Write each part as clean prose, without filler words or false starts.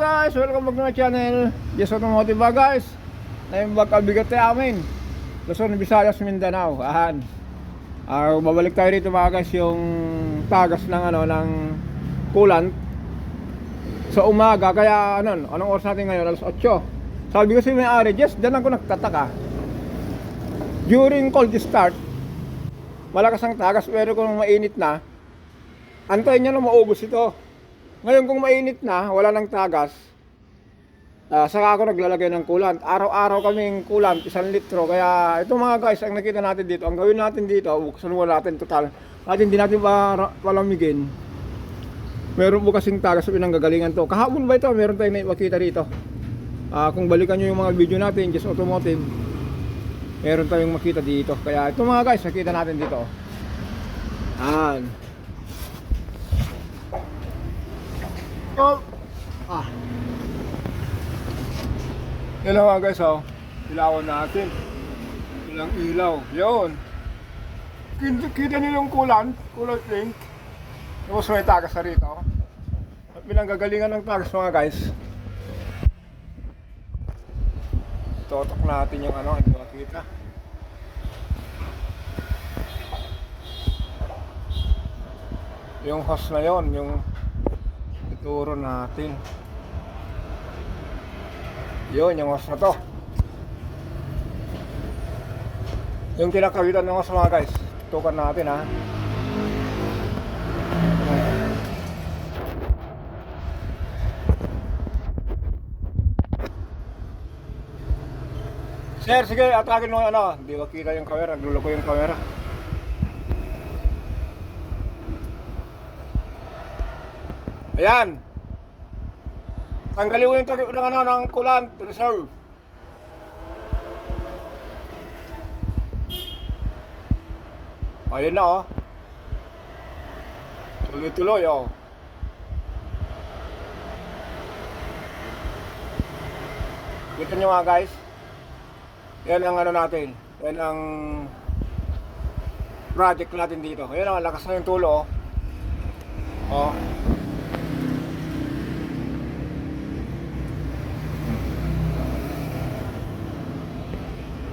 guys, welcome back to my channel. Yes, Automotive ba guys? Ngayon magkabigat tayo amin Luzon, Visayas, Mindanao. Babalik tayo dito mga guys, yung tagas ng ng coolant sa umaga. Kaya anong oras natin ngayon? Alas 8. Sabi ko si may-ari, Jess, dyan ako nagtataka. During cold start, malakas ang tagas, pero kung mainit na, antayin niya na maubos ito. Ngayon kung mainit na, wala nang tagas, saka ako naglalagay ng coolant. Araw-araw kaming coolant, 1 litro. Kaya ito mga guys, ang nakita natin dito, ang gawin natin dito, buksan mo natin total, at hindi natin palamigin. Meron po kasing tagas sa pinanggagalingan to. Kahapon ba ito? Meron tayong makita dito. Kung balikan nyo yung mga video natin, Just Automotive, meron tayong makita dito. Kaya ito mga guys, nakita natin dito. Ilaw nga guys, ilawan natin. Ilang ilaw. Yun. Kita nyo yung kulay pink. Tapos may tagas na rito. At pinanggagalingan ng tagas mga guys. Totok natin yung hindi makita. Yung hose na yon, yung ituro natin. Yun, yung hose na to. Yung kinakawitan ng hose mga guys. Tukan natin Sir, sige, atake mo hindi makita yung camera, nagluloko yung camera. Ayan. Tanggalin mo yung takip ng coolant reserve. Ayun na tuloy-tuloy Kita nyo mga guys. Yan ang natin. Yan ang project natin dito. Ayan ang lakas na yung tulo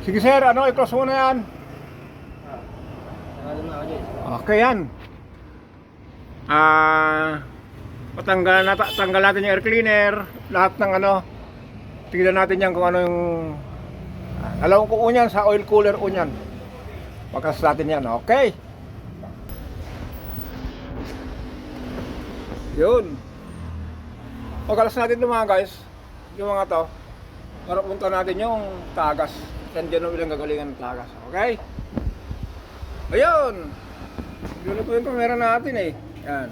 Sige sir, i-close mo na yan. Okay yan. Tanggal natin yung air cleaner. Lahat ng tignan natin yan kung yung alam ko unyan sa oil cooler unyan. Pagkas natin yan, okay. Yun. Pagkalas natin ito mga guys, yung mga to, para punta natin yung tagas. Diyan ang ilang gagalingan ng tagas, okay? Ayun. Yun po yung camera natin Yan.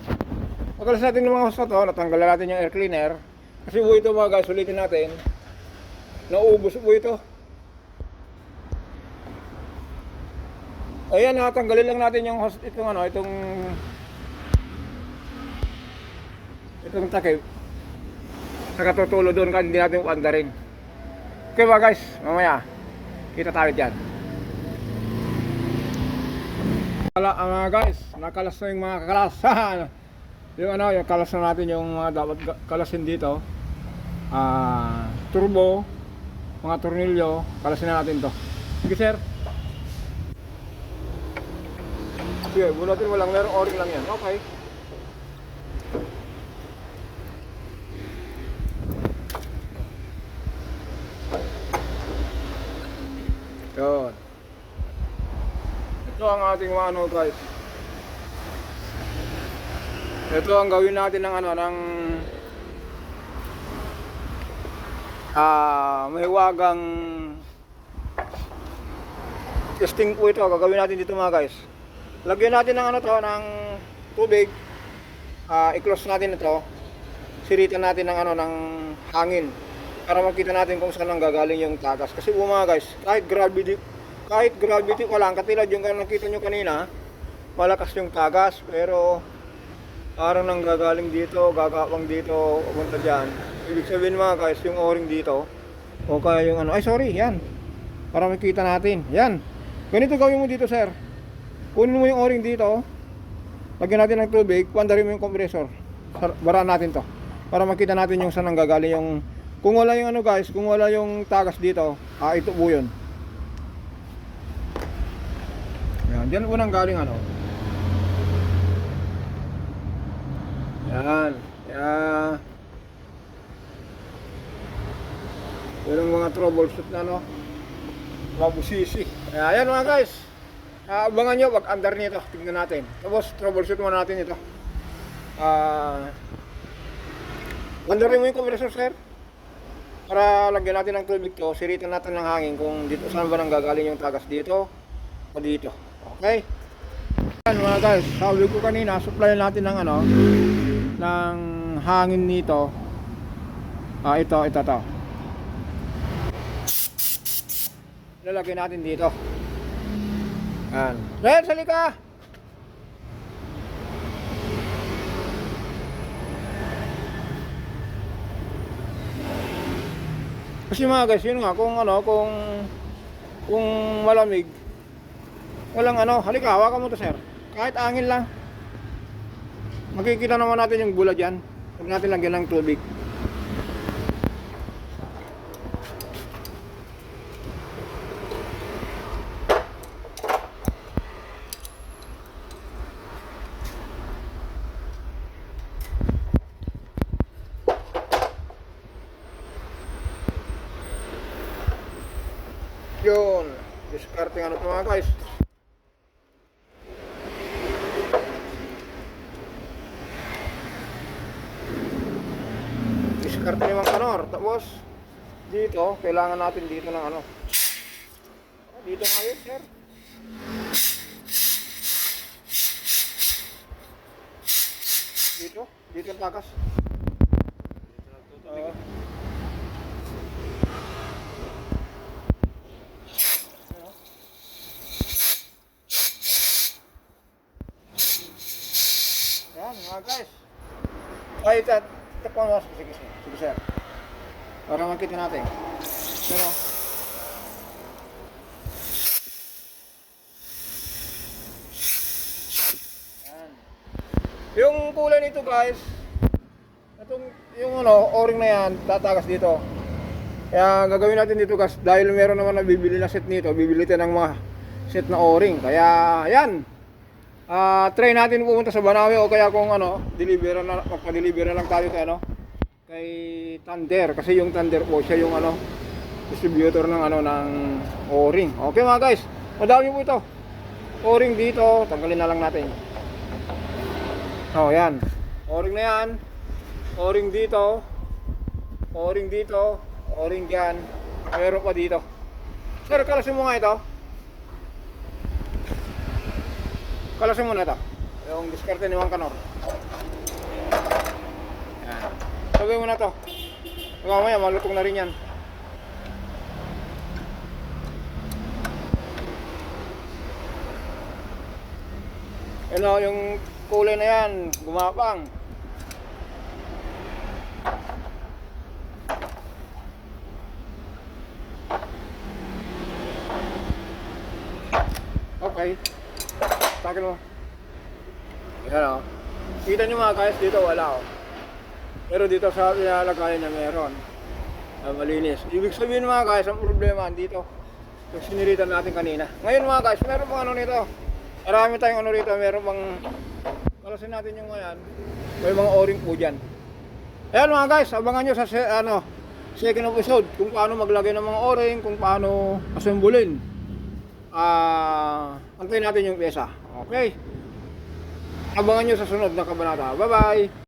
Pagkalas natin yung mga hose na to, natanggalan natin yung air cleaner. Kasi po ito mga guys, ulitin natin. Naubos po ito. Ayan, tanggalin lang natin yung hose, itong takip. Saka tutulo doon kasi hindi natin uandarin. Okay ba guys, mamaya kita tayo dyan. Mga guys, nakalas na yung mga kakalas. yung kalas na natin yung mga dapat kalasin dito. Turbo, mga tornilyo, kalasin na natin to. Sige sir. Sige, bunutin mo lang, merong o-ring lang yan. Okay. Yun. Ito ang ating guys. Ito ang gawin natin ng mahiwagang testing po ito. Gagawin natin dito mga guys. Lagyan natin ng ng tubig. I-close natin ito. Siritan natin ng ng hangin para makita natin kung saan nanggagaling yung tagas. Kasi po mga guys, kahit gravity ko lang, katulad yung nakita nyo kanina, malakas yung tagas, pero parang nanggagaling dito, gagawang dito, pupunta dyan. Ibig sabihin mga guys, yung o-ring dito, o kaya yung yan, para makita natin. Yan, ganito gawin mo dito sir. Kunin mo yung o-ring dito, lagyan natin ng tubig, pandarin mo yung compressor, baraan natin to. para makita natin yung saan nanggagaling yung, kung wala yung ano guys, kung wala yung tagas dito, ito po yun. Yan, dyan po nang galing ano. Yan, yan. Yung mga troubleshoot na no, mabusisi. Ayan mga guys, abangan nyo pag under nito, tignan natin. Tapos troubleshoot muna natin ito. Mandarin mo yung compressor sir, para lagyan natin ng tubig to, siritan natin ng hangin kung dito saan ba nang gagaling yung tagas, dito o dito. Okay? Ayan mga guys, sabi ko kanina, supply natin ng ano, ng hangin nito. Ito to. Lalagyan natin dito. Ayan. Ren, sali ka! Kasi mga guys, yun nga, kung ano, kung malamig, walang ano, halika, hawakan mo to sir. Kahit angin lang. Makikita naman natin yung bula dyan. Huwag natin lagyan ng tubig. Yun, discarding ano ito mga guys. Discarding yung kanor. Tapos dito, kailangan natin dito ng ano. Dito nga yun sir. Dito yung takas. Yan mga guys. Ay, tapon mo. Sige sir. Para makita natin. Pero yan. Yung kulay nito guys, yung ano, o-ring na yan, tatagas dito. Kaya gagawin natin dito guys, dahil meron naman nabibili na set nito, bibili tayo ng mga set na o-ring. Kaya yan. Try natin pumunta sa Banawe o kaya kung ano, magpa-deliver na lang tayo kay ano, kay Thunder, kasi yung Thunder po siya yung ano, distributor ng ano, ng o-ring. Okay mga guys, madami po ito. O-ring dito, tanggalin na lang natin. Yan. O-ring na yan. O-ring dito. O-ring dito. O-ring diyan. Meron pa dito. Sir, kalasin mo nga ito. Kalasin mo na ito. Yung diskarte ni Juan Canor. Yan. Sabay mo na ito. Mamaya malutong na rin yan. Ano, yung kulay na yan, gumapang. Okay. Takin mo. Yan o. Kita nyo mga guys, dito wala o. Pero dito sa nilalagayan niya meron. Malinis. Ibig sabihin mga guys, ang problema dito. Yung siniritan natin kanina. Ngayon mga guys, meron pang ano nito. Marami tayong ano rito, meron pang kalasin natin yung ngayon. May mga o-ring po dyan. Ayan mga guys, abangan nyo sa second episode kung paano maglagay ng mga o-ring, kung paano assemblin. Antayin natin yung pyesa. Okay. Abangan nyo sa sunod na kabanata. Bye bye.